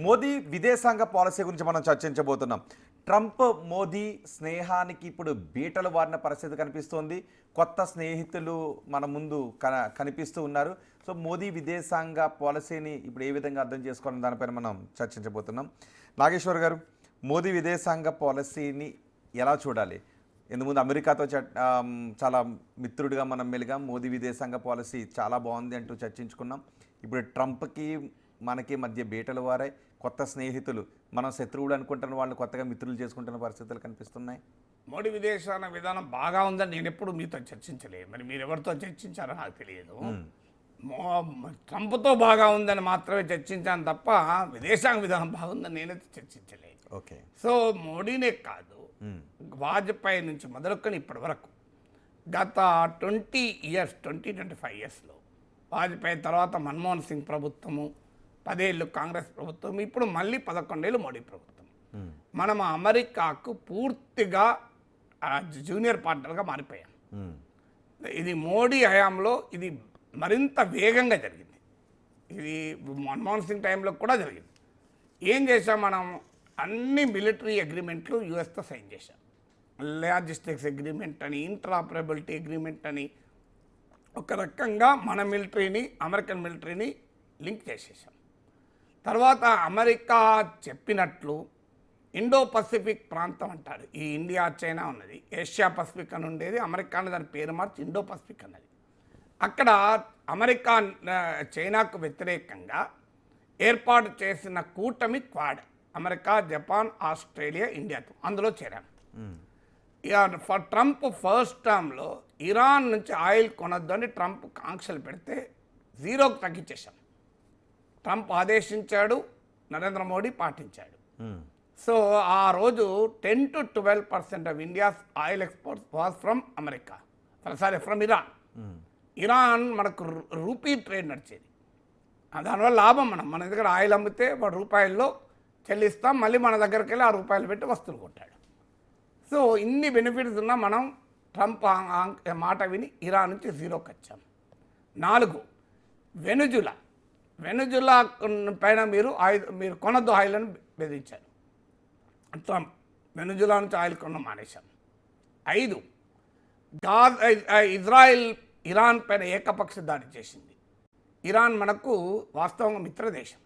మోదీ విదేశాంగ పాలసీ గురించి మనం చర్చించబోతున్నాం. ట్రంప్ మోదీ స్నేహానికి ఇప్పుడు బీటలు వారిన పరిస్థితి కనిపిస్తోంది. కొత్త స్నేహితులు మన ముందు కనిపిస్తూ ఉన్నారు. సో మోదీ విదేశాంగ పాలసీని ఇప్పుడు ఏ విధంగా అర్థం చేసుకోవాలని దానిపైన మనం చర్చించబోతున్నాం. నాగేశ్వర్ గారు, మోదీ విదేశాంగ పాలసీని ఎలా చూడాలి? ఇంతకుముందు అమెరికాతో చాలా మిత్రుడిగా మనం మెలిగాం. మోదీ విదేశాంగ పాలసీ చాలా బాగుంది అంటూ చర్చించుకున్నాం. ఇప్పుడు ట్రంప్కి మనకి మధ్య బీటలు వారాయి. కొత్త స్నేహితులు, మనం శత్రువులు అనుకుంటున్న వాళ్ళు కొత్తగా మిత్రులు చేసుకుంటున్న పరిస్థితులు కనిపిస్తున్నాయి. మోడీ విదేశాంగ విధానం బాగా ఉందని నేను ఎప్పుడు మీతో చర్చించలేదు. మరి మీరు ఎవరితో చర్చించారో నాకు తెలియదు. ట్రంప్తో బాగా ఉందని మాత్రమే చర్చించాను తప్ప విదేశాంగ విధానం బాగుందని నేనైతే చర్చించలేదు. ఓకే. సో మోడీనే కాదు, వాజ్పేయి నుంచి మొదలుకొని ఇప్పటి వరకు గత 25 ఇయర్స్లో వాజ్పేయి తర్వాత మన్మోహన్ సింగ్ ప్రభుత్వము, 10 ఏళ్ళు కాంగ్రెస్ ప్రభుత్వం, ఇప్పుడు మళ్ళీ 11 ఏళ్ళు మోడీ ప్రభుత్వం. మనం అమెరికాకు పూర్తిగా జూనియర్ పార్ట్నర్గా మారిపోయాం. ఇది మోడీ హయాంలో ఇది మరింత వేగంగా జరిగింది. ఇది మన్మోహన్ సింగ్ టైంలో కూడా జరిగింది. ఏం చేసాం మనం? అన్ని మిలిటరీ అగ్రిమెంట్లు యుఎస్తో సైన్ చేశాం. లాజిస్టిక్స్ అగ్రిమెంట్ అని, ఇంటరాపరబిలిటీ అగ్రిమెంట్ అని, ఒక రకంగా మన మిలిటరీని అమెరికన్ మిలిటరీని లింక్ చేసేసాం. తర్వాత అమెరికా చెప్పినట్లు ఇండో పసిఫిక్ ప్రాంతం అంటారు. ఈ ఇండియా చైనా ఉన్నది, ఏషియా పసిఫిక్ అని ఉండేది. అమెరికా దాని పేరు మార్చి ఇండో పసిఫిక్ అన్నది. అక్కడ అమెరికా చైనాకు వ్యతిరేకంగా ఏర్పాటు చేసిన కూటమి క్వాడ్, అమెరికా, జపాన్, ఆస్ట్రేలియా, ఇండియాతో అందులో చేరాం. ఫర్ ట్రంప్ ఫస్ట్ టర్మ్లో ఇరాన్ నుంచి ఆయిల్ కొనొద్దు అని ట్రంప్ కాంక్షలు పెడితే 0కు తగ్గించేశాం. ట్రంప్ ఆదేశించాడు, నరేంద్ర మోడీ పాటించాడు. సో ఆ రోజు 10 to 12% of India's oil exports was from America, from Iran. Iran మనకు రూపీ ట్రేడ్ నడిచేది. దానివల్ల లాభం. మన దగ్గర ఆయిల్ అమ్మితే వాడు రూపాయల్లో చెల్లిస్తాం, మళ్ళీ మన దగ్గరికి వెళ్ళి ఆ రూపాయలు పెట్టి వస్తువులు కొట్టాడు. సో ఇన్ని బెనిఫిట్స్ ఉన్నా మనం ట్రంప్ మాట విని ఇరాన్ నుంచి 0కి వచ్చాం. 4, వెనుజులా పైన మీరు కొనద్దు ఆయిల్ అని బెదిరించారు ట్రంప్. వెనుజులా నుంచి ఆయిల్ కొనడం మానేశాం. 5, ఇజ్రాయిల్ ఇరాన్ పైన ఏకపక్ష దాడి చేసింది. ఇరాన్ మనకు వాస్తవంగా మిత్రదేశం.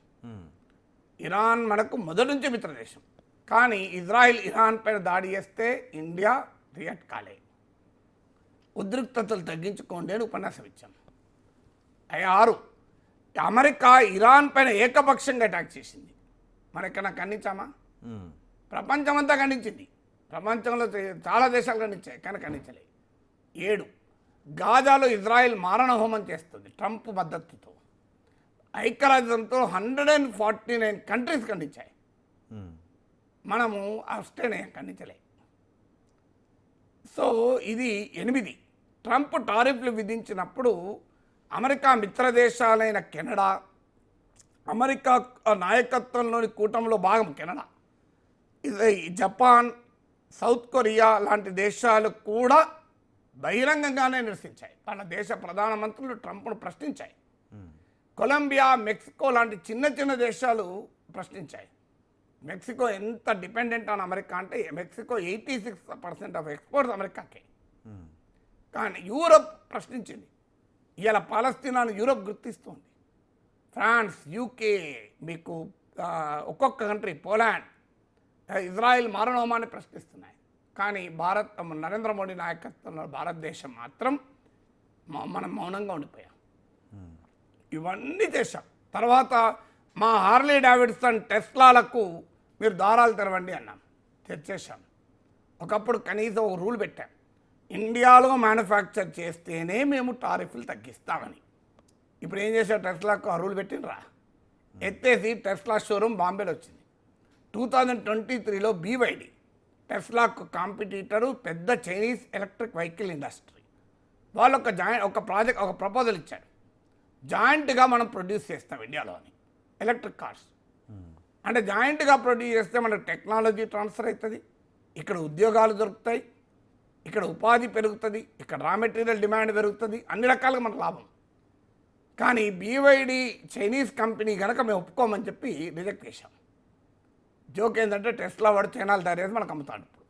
ఇరాన్ మనకు మొదటి నుంచి మిత్రదేశం. కానీ ఇజ్రాయిల్ ఇరాన్ పైన దాడి చేస్తే ఇండియా రియాక్ట్ కాలే. ఉద్రిక్తతలు తగ్గించుకోండి అని ఉపన్యాసం ఇచ్చాం. 6, అమెరికా ఇరాన్ పైన ఏకపక్షంగా అటాక్ చేసింది. మన ఎక్కడ ఖండించామా? ప్రపంచమంతా ఖండించింది. ప్రపంచంలో చాలా దేశాలు ఖండించాయి, కానీ ఖండించలే. 7, గాజాలో ఇజ్రాయెల్ మారణహోమం చేస్తుంది ట్రంప్ మద్దతుతో. ఐక్యరాజ్యంతో 149 కంట్రీస్ ఖండించాయి. మనము ఆస్ట్రేలియా ఖండించలే. సో ఇది 8, ట్రంప్ టారిఫ్లు విధించినప్పుడు అమెరికా మిత్రదేశాలైన కెనడా, అమెరికా నాయకత్వంలోని కూటమిలో భాగం కెనడా, జపాన్, సౌత్ కొరియా లాంటి దేశాలు కూడా బహిరంగంగానే నిరసించాయి. వాళ్ళ దేశ ప్రధానమంత్రులు ట్రంప్ను ప్రశ్నించాయి. కొలంబియా, మెక్సికో లాంటి చిన్న దేశాలు ప్రశ్నించాయి. మెక్సికో ఎంత డిపెండెంట్ ఆన్ అమెరికా అంటే మెక్సికో 86% ఆఫ్ ఎక్స్పోర్ట్స్ అమెరికాకే. కానీ యూరప్ ప్రశ్నించింది. ఇవాళ పాలస్తీనాను యూరప్ గుర్తిస్తుంది. ఫ్రాన్స్, యూకే, మీకు ఒక్కొక్క కంట్రీ, పోలాండ్, ఇజ్రాయిల్ మారణహోమాన్ని ప్రశ్నిస్తున్నాయి. కానీ నరేంద్ర మోడీ నాయకత్వంలో భారతదేశం మాత్రం మనం మౌనంగా ఉండిపోయాం. ఇవన్నీ చేశాం. తర్వాత మా హార్లీ డేవిడ్సన్ టెస్లాలకు మీరు దారాలు తెరవండి అన్నాం, తెచ్చేసాం. ఒకప్పుడు కనీసం ఒక రూల్ పెట్టాం, ఇండియాలో మ్యానుఫ్యాక్చర్ చేస్తేనే మేము టారిఫ్లు తగ్గిస్తామని. ఇప్పుడు ఏం చేశారు? టెస్లాకు ఆ రూల్ పెట్టినరా, ఎత్తేసి టెస్లా షోరూమ్ బాంబేలో వచ్చింది. 2023లో BYD టెస్లాకు కాంపిటీటరు, పెద్ద చైనీస్ ఎలక్ట్రిక్ వెహికల్ ఇండస్ట్రీ. వాళ్ళు ఒక ప్రపోజల్ ఇచ్చారు, జాయింట్గా మనం ప్రొడ్యూస్ చేస్తాం ఇండియాలో అని ఎలక్ట్రిక్ కార్స్. అంటే జాయింట్గా ప్రొడ్యూస్ చేస్తే మనకు టెక్నాలజీ ట్రాన్స్ఫర్ అవుతుంది, ఇక్కడ ఉద్యోగాలు దొరుకుతాయి, ఇక్కడ ఉపాధి పెరుగుతుంది, ఇక్కడ రా మెటీరియల్ డిమాండ్ పెరుగుతుంది, అన్ని రకాలుగా మనకు లాభం. కానీ BYD చైనీస్ కంపెనీ కనుక మేము ఒప్పుకోమని చెప్పి రిజెక్ట్ చేశాం. జోక్ ఏంటంటే టెస్లా వాడు చైనాలు తయారు చేసి మనకు అమ్ముతాడు ఇప్పుడు.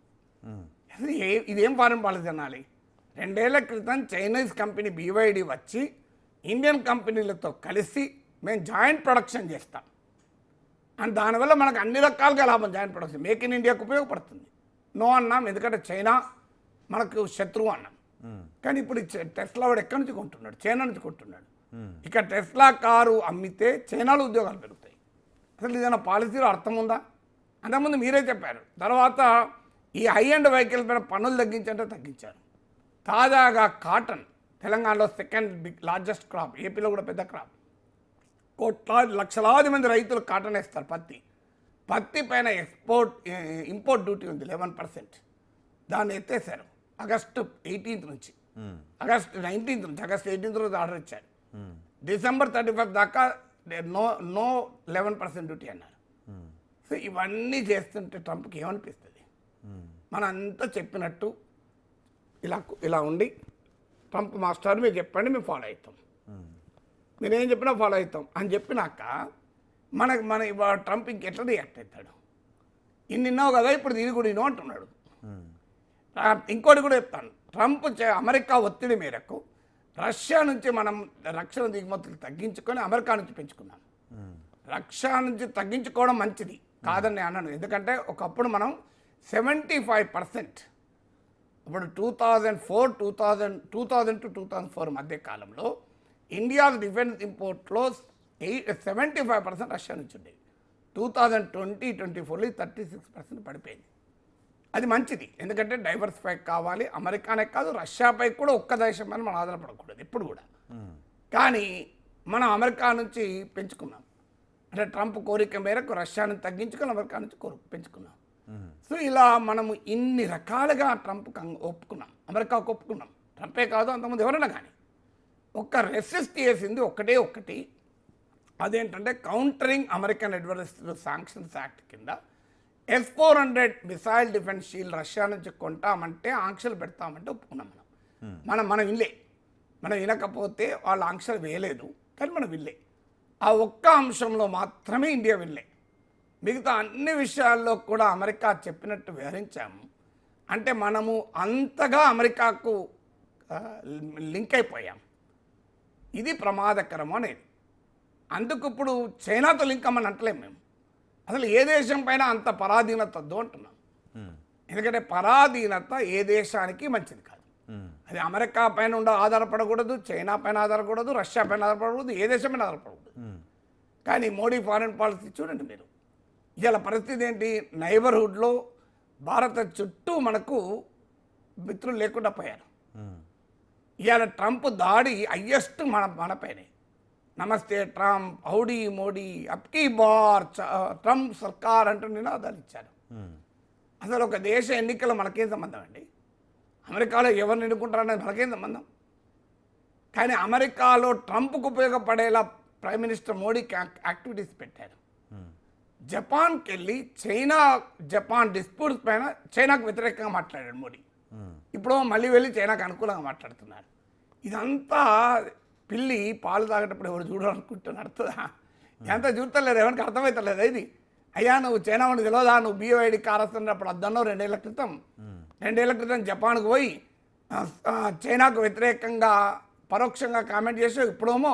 అసలు ఇదేం ఫారెన్ పాలసీ అనాలి? 2 ఏళ్ల క్రితం చైనీస్ కంపెనీ BYD వచ్చి ఇండియన్ కంపెనీలతో కలిసి మేము జాయింట్ ప్రొడక్షన్ చేస్తాం అండ్ దానివల్ల మనకు అన్ని రకాలుగా లాభం. జాయింట్ ప్రొడక్షన్ మేక్ ఇన్ ఇండియాకు ఉపయోగపడుతుంది. నో అన్నాం, ఎందుకంటే చైనా మనకు శత్రువు అన్నాం. కానీ ఇప్పుడు టెస్లా వాడు ఎక్కడి నుంచి కొంటున్నాడు? చైనా నుంచి కొంటున్నాడు. ఇక టెస్లా కారు అమ్మితే చైనాలో ఉద్యోగాలు పెరుగుతాయి. అసలు ఏదైనా పాలసీలో అర్థం ఉందా? అంతకుముందు మీరే చెప్పారు. తర్వాత ఈ హై అండ్ వెహికల్ పైన పన్నులు తగ్గించంటే తగ్గించారు. తాజాగా కాటన్ తెలంగాణలో సెకండ్ లార్జెస్ట్ క్రాప్, ఏపీలో కూడా పెద్ద క్రాప్. లక్షలాది మంది రైతులు కాటన్ వేస్తారు. పత్తి పైన ఇంపోర్ట్ డ్యూటీ ఉంది 11%. దాన్ని ఎత్తేసారు ఆగస్టు 18th నుంచి. ఆగస్టు 19th నుంచి, ఆగస్టు 18th రోజు ఆర్డర్ ఇచ్చారు. డిసెంబర్ 31st దాకా నో 11% డ్యూటీ అన్నారు. సో ఇవన్నీ చేస్తుంటే ట్రంప్కి ఏమనిపిస్తుంది? మనంతా చెప్పినట్టు ఇలా ఉండి ట్రంప్ మాస్టర్ మీరు చెప్పండి మేము ఫాలో అవుతాం, మీరేం చెప్పినా ఫాలో అవుతాం అని చెప్పినాక మన ట్రంప్ ఇంకెట్లా రియాక్ట్ అవుతాడు? ఇన్నావు కదా, ఇప్పుడు దీని కూడా ఇన్నో అంటున్నాడు. ఇంకోటి కూడా చెప్తాను, ట్రంప్ అమెరికా ఒత్తిడి మేరకు రష్యా నుంచి మనం రక్షణ దిగుమతులు తగ్గించుకొని అమెరికా నుంచి పెంచుకున్నాం. రష్యా నుంచి తగ్గించుకోవడం మంచిది కాదని నేను అన్నాను. ఎందుకంటే ఒకప్పుడు మనం 75%, ఇప్పుడు 2000 to 2004 మధ్య కాలంలో ఇండియా డిఫెన్స్ ఇంపోర్ట్లో 75% రష్యా నుంచి ఉండేది. 2020-24లో 36% పడిపోయింది. అది మంచిది, ఎందుకంటే డైవర్సిఫై కావాలి. అమెరికానే కాదు, రష్యాపై కూడా ఒక్క దేశం పైన మనం ఆధారపడకూడదు ఎప్పుడు కూడా. కానీ మనం అమెరికా నుంచి పెంచుకున్నాం. అంటే ట్రంప్ కోరిక మేరకు రష్యా నుంచి తగ్గించుకొని అమెరికా నుంచి పెంచుకున్నాం. సో ఇలా మనము ఇన్ని రకాలుగా ట్రంప్కి ఒప్పుకున్నాం, అమెరికాకు ఒప్పుకున్నాం. ట్రంపే కాదు, అంతకుముందు ఎవరైనా కానీ ఒక్క రెసిస్ట్ చేసింది ఒకటి, అదేంటంటే countering American adversary sanctions act కింద S-400 missile defence shield Russia నుంచి కొంటామంటే ఆంక్షలు పెడతామంటే ఒప్పుకున్నాం. మనం వినలే. మనం వినకపోతే వాళ్ళు ఆంక్షలు వేయలేదు, కానీ మనం వినలే. ఆ ఒక్క అంశంలో మాత్రమే ఇండియా వినలే. మిగతా అన్ని విషయాల్లో కూడా అమెరికా చెప్పినట్టు వివరించాము. అంటే మనము అంతగా అమెరికాకు లింక్ అయిపోయాం. ఇది ప్రమాదకరం అనేది. అందుకు ఇప్పుడు చైనాతో లింక్ అమ్మని అంటలేము మేము. అసలు ఏ దేశం పైన అంత పరాధీనత వద్దు అంటున్నాం. ఎందుకంటే పరాధీనత ఏ దేశానికి మంచిది కాదు. అది అమెరికా పైన ఆధారపడకూడదు, చైనా పైన ఆధారపడకూడదు, రష్యా పైన ఆధారపడకూడదు, ఏ దేశం పైన ఆధారపడకూడదు. కానీ మోడీ ఫారెన్ పాలసీ చూడండి మీరు. ఇవాళ పరిస్థితి ఏంటి? నైబర్హుడ్లో భారత చుట్టూ మనకు మిత్రులు లేకుండా పోయారు. ఇవాళ ట్రంప్ దాడి హయ్యెస్ట్ మనపైనే. నమస్తే ట్రంప్, హౌడీ మోడీ, అప్కీ బార్ ట్రంప్ సర్కార్ అంటూ నినాదాలు ఇచ్చారు. అసలు ఒక దేశ ఎన్నికలు మనకేం సంబంధం అండి? అమెరికాలో ఎవరిని ఎన్నుకుంటారనేది మనకేం సంబంధం? కానీ అమెరికాలో ట్రంప్కు ఉపయోగపడేలా ప్రైమ్ మినిస్టర్ మోడీకి యాక్టివిటీస్ పెట్టారు. జపాన్కి వెళ్ళి జపాన్ డిస్ప్యూట్స్ పైన చైనాకు వ్యతిరేకంగా మాట్లాడాడు మోడీ. ఇప్పుడు మళ్ళీ వెళ్ళి చైనాకు అనుకూలంగా మాట్లాడుతున్నారు. ఇదంతా పిల్లి పాలు తాగేటప్పుడు ఎవరు చూడాలనుకుంటున్నారు అర్థదా? ఎంత చూడలేదు, ఎవరికి అర్థమవుతలేదు. ఇది అయ్యా నువ్వు చైనా వాడికి తెలియదా? నువ్వు BYD కార్ వస్తున్నప్పుడు అద్దన్నావు 2 ఏళ్ల క్రితం. 2 ఏళ్ల క్రితం జపాన్కు పోయి చైనాకు వ్యతిరేకంగా పరోక్షంగా కామెంట్ చేసావు. ఇప్పుడేమో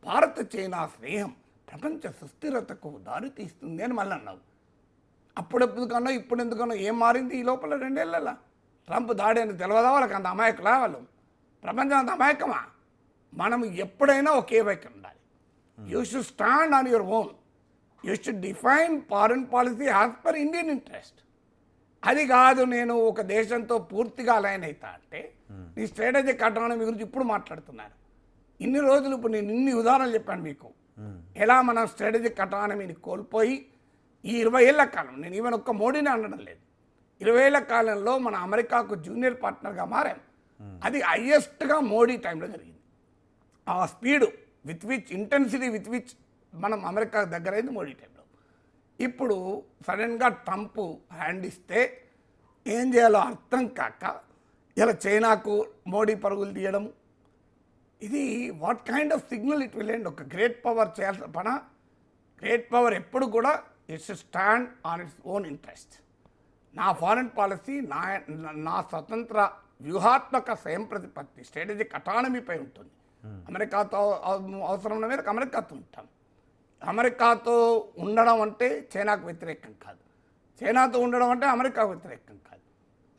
భారత్ చైనా స్నేహం ప్రపంచ సుస్థిరతకు దారితీస్తుంది అని మళ్ళీ అన్నావు. అప్పుడెప్పుడు కన్నా ఇప్పుడు ఎందుకన్నా ఏం మారింది ఈ లోపల 2 ఏళ్ళ? ట్రంప్ దాడి అని తెలియదా వాళ్ళకి? అంత అమాయకులా వాళ్ళు? ప్రపంచం అంత అమాయకమా? మనం ఎప్పుడైనా ఒకే వైపు ఉండాలి. You should stand on your own. You should define foreign policy as per Indian interest. అది కాదు నేను ఒక దేశంతో పూర్తిగా అలైన్ అవుతా అంటే నీ స్ట్రాటజిక్ అటానమీ గురించి ఇప్పుడు మాట్లాడుతున్నారు. ఇన్ని రోజులు ఇప్పుడు నేను ఇన్ని ఉదాహరణలు చెప్పాను మీకు, ఎలా మనం స్ట్రాటజిక్ అటానమీని కోల్పోయి ఈ 20 ఏళ్ల కాలం, నేను ఈవెన్ ఒక్క మోడీని అనడం లేదు, 20 ఏళ్ల కాలంలో మన అమెరికాకు జూనియర్ పార్ట్నర్గా మారాం. అది హయ్యెస్ట్గా మోడీ టైంలో జరిగింది. ఆ స్పీడు ఇంటెన్సిటీ విత్ విచ్ మనం అమెరికా దగ్గర అయింది మోడీ టైంలో. ఇప్పుడు సడన్గా ట్రంప్ హ్యాండ్ ఇస్తే ఏం చేయాలో అర్థం కాక ఇలా చైనాకు మోడీ పరుగులు తీయడం, ఇది what kind of signal it will end? ఒక గ్రేట్ పవర్ చేయాల్సిన పన. గ్రేట్ పవర్ ఎప్పుడు కూడా it's stand on its own interest. నా ఫారెన్ పాలసీ నా స్వతంత్ర వ్యూహాత్మక స్వయం ప్రతిపత్తి స్ట్రాటజిక్ అటానమీపై ఉంటుంది. అమెరికాతో అవసరం ఉన్న మేరకు అమెరికాతో ఉంటాం. అమెరికాతో ఉండడం అంటే చైనాకు వ్యతిరేకం కాదు, చైనాతో ఉండడం అంటే అమెరికాకు వ్యతిరేకం కాదు,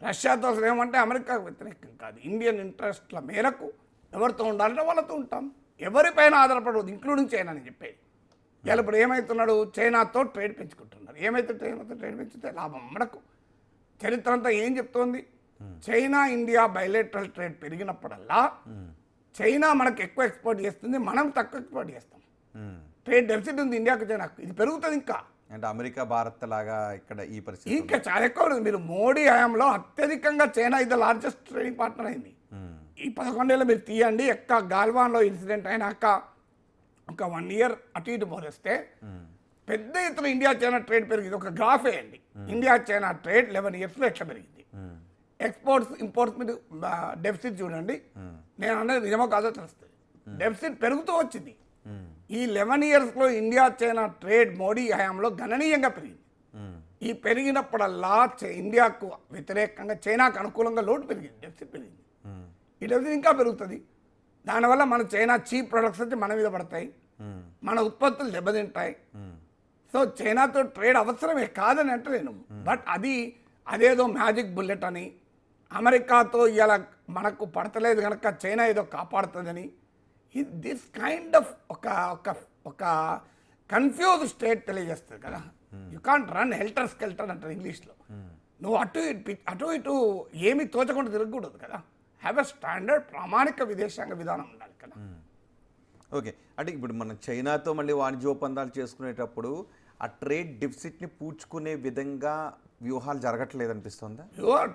రష్యాతో స్నేహం అంటే అమెరికాకు వ్యతిరేకం కాదు. ఇండియన్ ఇంట్రెస్ట్ల మేరకు ఎవరితో ఉండాలంటే వాళ్ళతో ఉంటాం. ఎవరిపైన ఆధారపడవద్దు, ఇంక్లూడింగ్ చైనా అని చెప్పేది. ఇవాళ ఇప్పుడు ఏమవుతున్నాడు, చైనాతో ట్రేడ్ పెంచుకుంటున్నారు. ఏమైతే చైనాతో ట్రేడ్ పెంచితే లాభం మనకు. చరిత్ర అంతా ఏం చెప్తోంది, చైనా ఇండియా బైలేటరల్ ట్రేడ్ పెరిగినప్పుడల్లా చైనా మనకు ఎక్కువ ఎక్స్పోర్ట్ చేస్తుంది, మనం తక్కువ ఎక్స్పోర్ట్ చేస్తాం. ట్రేడ్ డెఫిసిట్ ఉంది ఇండియాకు చైనాకు, ఇది పెరుగుతుంది ఇంకా. అంటే అమెరికా భారత్ లాగా ఇక్కడ ఈ పరిస్థితి ఇంకా చాలా ఎక్కువ ఉంది. మీరు మోడీ హయాంలో అత్యధికంగా చైనా ఇది లార్జెస్ట్ ట్రేడింగ్ పార్ట్నర్ అయింది. ఈ 11 ఏళ్ళు మీరు తీయండి, గాల్వాన్లో ఇన్సిడెంట్ అయినాక ఒక 1 ఇయర్ అటు ఇటు పోలిస్తే పెద్ద ఎత్తున ఇండియా చైనా ట్రేడ్ పెరిగింది. ఒక గ్రాఫ్ వేయండి, ఇండియా చైనా ట్రేడ్ 11 ఇయర్స్లో ఎట్లా పెరిగింది. ఎక్స్పోర్ట్స్ ఇంపోర్ట్స్ మీద డెఫిసిట్ చూడండి, నేను అనేది నిజమో కాదో తెలుస్తుంది. డెఫిసిట్ పెరుగుతూ వచ్చింది. ఈ 11 ఇయర్స్లో ఇండియా చైనా ట్రేడ్ మోడీ హయాంలో గణనీయంగా పెరిగింది. ఈ పెరిగినప్పుడల్లా ఇండియాకు వ్యతిరేకంగా చైనాకు అనుకూలంగా లోటు పెరిగింది, డెఫిసిట్ పెరిగింది. ఈ డెఫిసిట్ ఇంకా పెరుగుతుంది. దానివల్ల మన చైనా చీప్ ప్రొడక్ట్స్ వచ్చి మన మీద పడతాయి, మన ఉత్పత్తులు దెబ్బతింటాయి. సో చైనాతో ట్రేడ్ అవసరమే కాదని అంటలేను, బట్ అదేదో మ్యాజిక్ బుల్లెట్ అని అమెరికాతో ఇలా మనకు పడతలేదు కనుక చైనా ఏదో కాపాడుతుందని దిస్ కైండ్ ఆఫ్ ఒక కన్ఫ్యూజ్ స్టేట్ తెలియజేస్తుంది కదా. యు కాంట్ రన్ హెల్టర్ స్కెల్టర్ అంటారు ఇంగ్లీష్లో. నువ్వు అటు ఇటు ఏమి తోచకుండా తిరగకూడదు కదా. హ్యావ్ ఎ స్టాండర్డ్ ప్రామాణిక విదేశాంగ విధానం ఉండాలి కదా. ఓకే, అంటే ఇప్పుడు మనం చైనాతో మళ్ళీ వాణిజ్య ఒప్పందాలు చేసుకునేటప్పుడు ఆ ట్రేడ్ డెఫిసిట్ని పూడ్చుకునే విధంగా వ్యూహాలు జరగట్లేదు అనిపిస్తుందా?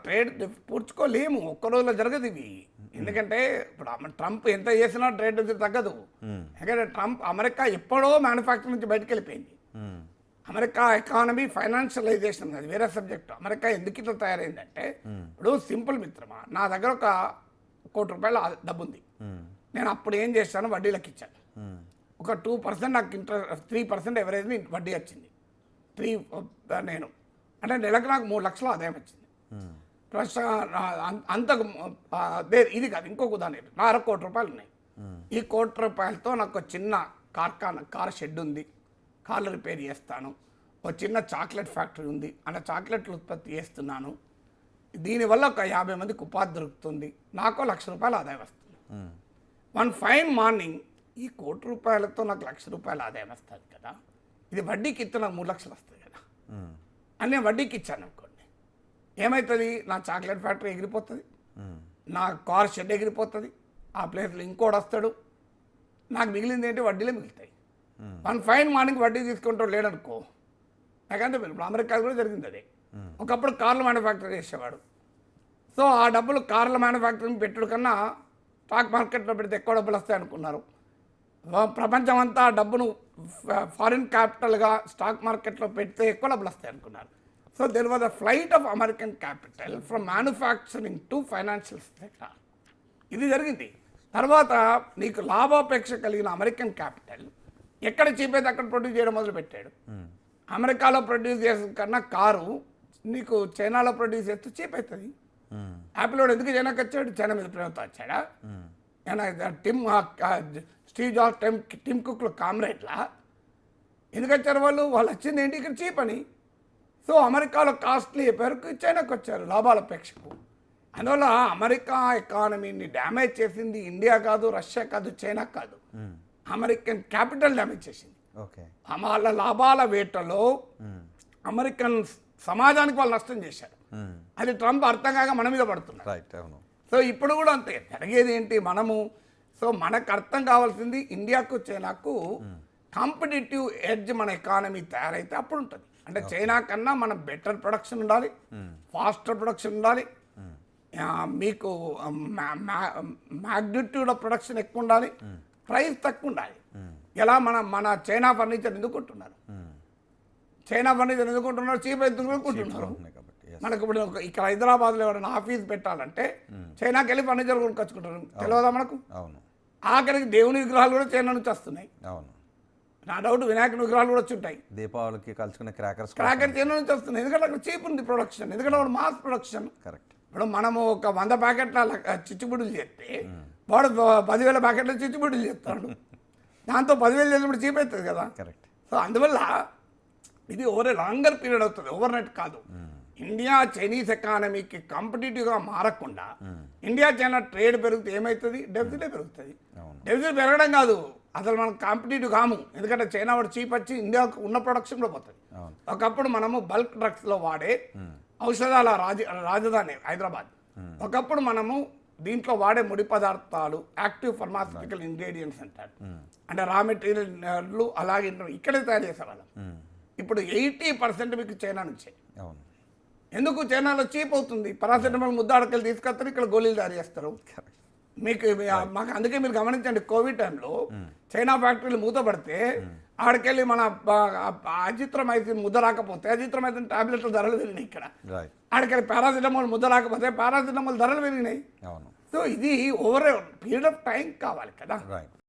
ట్రేడ్ పూడ్చుకోలేము, ఒక్క రోజులో జరగదు ఇవి. ఎందుకంటే ఇప్పుడు ట్రంప్ ఎంత చేసినా ట్రేడ్ డెఫిసిట్ తగ్గదు. ఎందుకంటే అమెరికా ఎప్పుడో మ్యానుఫ్యాక్చరింగ్ నుంచి బయటకు వెళ్ళిపోయింది. అమెరికా ఎకానమీ ఫైనాన్షియలైజేషన్, అది వేరే సబ్జెక్ట్. అమెరికా ఎందుకు ఇట్లా తయారైందంటే, ఇప్పుడు సింపుల్ మిత్రమా, నా దగ్గర ఒక ₹1,00,00,000 డబ్బు ఉంది. నేను అప్పుడు ఏం చేశాను, వడ్డీలకు ఇచ్చాను. ఒక 2% నాకు ఇంట్రెస్ట్, 3% ఎవరేజ్ వడ్డీ వచ్చింది. నేను అంటే నెలకు నాకు 3 లక్షలు ఆదాయం వచ్చింది. ప్లస్ అంతకు ఇది కాదు, ఇంకొక ఉదాహరణ, నా ₹1,00,00,000 ఉన్నాయి. ఈ ₹1,00,00,000తో నాకు ఒక చిన్న కార్ షెడ్ ఉంది, కార్లు రిపేర్ చేస్తాను. ఒక చిన్న చాక్లెట్ ఫ్యాక్టరీ ఉంది, అలా చాక్లెట్లు ఉత్పత్తి చేస్తున్నాను. దీనివల్ల ఒక 50 మందికి ఉపాధి దొరుకుతుంది, నాకు ₹1,00,000 ఆదాయం వస్తుంది. వన్ ఫైన్ మార్నింగ్ ఈ ₹1,00,00,000తో నాకు ₹1,00,000 ఆదాయం వస్తుంది కదా, ఇది వడ్డీకి ఇస్తే నాకు 3 లక్షలు వస్తుంది కదా అని నేను వడ్డీకి ఇచ్చాను అనుకోండి. ఏమవుతుంది, నా చాక్లెట్ ఫ్యాక్టరీ ఎగిరిపోతుంది, నా కార్ షెడ్ ఎగిరిపోతుంది, ఆ ప్లేస్లో ఇంకోటి వస్తాడు, నాకు మిగిలింది ఏంటి, వడ్డీలే మిగులుతాయి. వన్ ఫైన్ మార్నింగ్ వడ్డీ తీసుకుంటాడు లేడనుకో. నాకంటే ఇప్పుడు అమెరికా కూడా జరిగింది అదే. ఒకప్పుడు కార్ల మ్యానుఫ్యాక్చర్ చేసేవాడు. సో ఆ డబ్బులు కార్ల మ్యానుఫ్యాక్చరింగ్ పెట్టుడు కన్నా స్టాక్ మార్కెట్లో పెడితే ఎక్కువ డబ్బులు వస్తాయి అనుకున్నారు. ప్రపంచం అంతా ఆ డబ్బును ఫారిన్ క్యాపిటల్గా స్టాక్ మార్కెట్లో పెడితే ఎక్కువ డబ్బులు వస్తాయి అనుకున్నారు. So there was a flight of American capital from manufacturing to financial sector. ఇది జరిగింది. తర్వాత నీకు లాభాపేక్ష కలిగిన అమెరికన్ క్యాపిటల్ ఎక్కడ చీప్ అయితే అక్కడ ప్రొడ్యూస్ చేయడం మొదలుపెట్టాడు. అమెరికాలో ప్రొడ్యూస్ చేసే కన్నా కారు నీకు చైనాలో ప్రొడ్యూస్ చేస్తే చీప్ అవుతుంది. యాపిల్ వాడు ఎందుకు చైనాకి వచ్చాడు, చైనా మీద ప్రేమతో వచ్చాడా? స్టీవ్ జాబ్స్ టిమ్ కుక్లు కామ్రేడ్లా ఎందుకు వచ్చారు వాళ్ళు వచ్చింది ఏంటి, ఇక్కడ చీప్ అని. సో అమెరికాలో కాస్ట్లీ పేరుకు చైనాకు వచ్చారు లాభాల అపేక్షకు. అందువల్ల అమెరికా ఎకానమీని డ్యామేజ్ చేసింది ఇండియా కాదు, రష్యా కాదు, చైనా కాదు, అమెరికన్ క్యాపిటల్ డ్యామేజ్ చేసింది. వాళ్ళ లాభాల వేటలో అమెరికన్ సమాజానికి వాళ్ళు నష్టం చేశారు. అది ట్రంప్ అర్థం కాక మన మీద పడుతున్నారు. సో ఇప్పుడు కూడా అంతే జరిగేది ఏంటి, సో మనకు అర్థం కావాల్సింది ఇండియాకు చైనాకు కాంపిటేటివ్ ఎడ్జ్ మన ఎకానమీ తయారైతే అప్పుడు ఉంటుంది. అంటే చైనా కన్నా మనం బెటర్ ప్రొడక్షన్ ఉండాలి, ఫాస్టర్ ప్రొడక్షన్ ఉండాలి, మీకు మ్యాగ్నిట్యూడ్ ఆఫ్ ప్రొడక్షన్ ఎక్కువ ఉండాలి, ప్రైస్ తక్కువ ఉండాలి. ఎలా మన చైనా ఫర్నిచర్ ఎందుకుంటున్నారు, చైనా ఫర్నిచర్ ఎందుకుంటున్నారు, చీప్ ఎందుకుంటున్నారు. మనకు ఇప్పుడు ఇక్కడ హైదరాబాద్లో ఎవరైనా ఆఫీస్ పెట్టాలంటే చైనాకి వెళ్ళి ఫర్నిచర్ కొనుక్కొచ్చుకుంటారు, తెలియదా మనకు? ఆఖరికి దేవుని విగ్రహాలు కూడా చైనా నుంచి వస్తున్నాయి. నా డౌట్ వినాయకుని విగ్రహాలు కూడా వచ్చుంటాయి. దీపావళికి కలుసుకునే క్రాకర్స్ క్రాకర్ చైనా నుంచి వస్తుంది, ఎందుకంటే అక్కడ చీప్ ఉంది ప్రొడక్షన్, ఎందుకంటే వాడు మాస్ ప్రొడక్షన్. కరెక్ట్. ఇప్పుడు మనము ఒక 100 ప్యాకెట్ల చిచ్చుబుడ్డులు చేస్తే వాడు 10,000 ప్యాకెట్ల చిచ్చుబుడ్డులు చేస్తాడు. దాంతో 10,000 చేసినప్పుడు చీప్ అవుతుంది కదా. కరెక్ట్. సో అందువల్ల ఇది ఓవర్ ఏ లాంగర్ పీరియడ్ అవుతుంది, ఓవర్ నైట్ కాదు. ఇండియా చైనీస్ ఎకానమీకి కాంపిటేటివ్గా మారకుండా ఇండియా చైనా ట్రేడ్ పెరిగితే ఏమవుతుంది? డెఫిసిటే పెరుగుతుంది. డెఫిసిట్ పెరగడం కాదు, అసలు మనం కాంపిటేటివ్ కాము, ఎందుకంటే చైనా వాడు చీప్ వచ్చి ఇండియాకు ఉన్న ప్రొడక్షన్ కూడా పోతుంది. ఒకప్పుడు మనము బల్క్ డ్రగ్స్లో వాడే ఔషధాల రాజధాని హైదరాబాద్. ఒకప్పుడు మనము దీంట్లో వాడే ముడి పదార్థాలు యాక్టివ్ ఫార్మాస్యూటికల్ ఇంగ్రీడియంట్స్ అంటారు, అంటే రా మెటీరియల్ అలాగే ఇక్కడే తయారు చేసేవాళ్ళం. ఇప్పుడు 80% మీకు చైనా నుంచే. ఎందుకు? చైనాలో చీప్ అవుతుంది. పారాసెటమాల్ ముద్ద అడకలు తీసుకొస్తారు, ఇక్కడ గోళీలు తయారు చేస్తారు. మీకు మాకు అందుకే మీరు గమనించండి, కోవిడ్ టైంలో చైనా ఫ్యాక్టరీలు మూతపడితే ఆడికెళ్ళి మన అజిత్రమైసిన్ ముద్ద రాకపోతే అజిత్రమైసిన్ టాబ్లెట్ల ధరలు పెరిగినాయి. ఇక్కడ ఆడికెళ్ళి పారాసిటమాల్ ముద్ద రాకపోతే పారాసిటమాల్ ధరలు పెరిగినాయి. సో ఇది ఓవర్ పీరియడ్ ఆఫ్ టైం కావాలి కదా.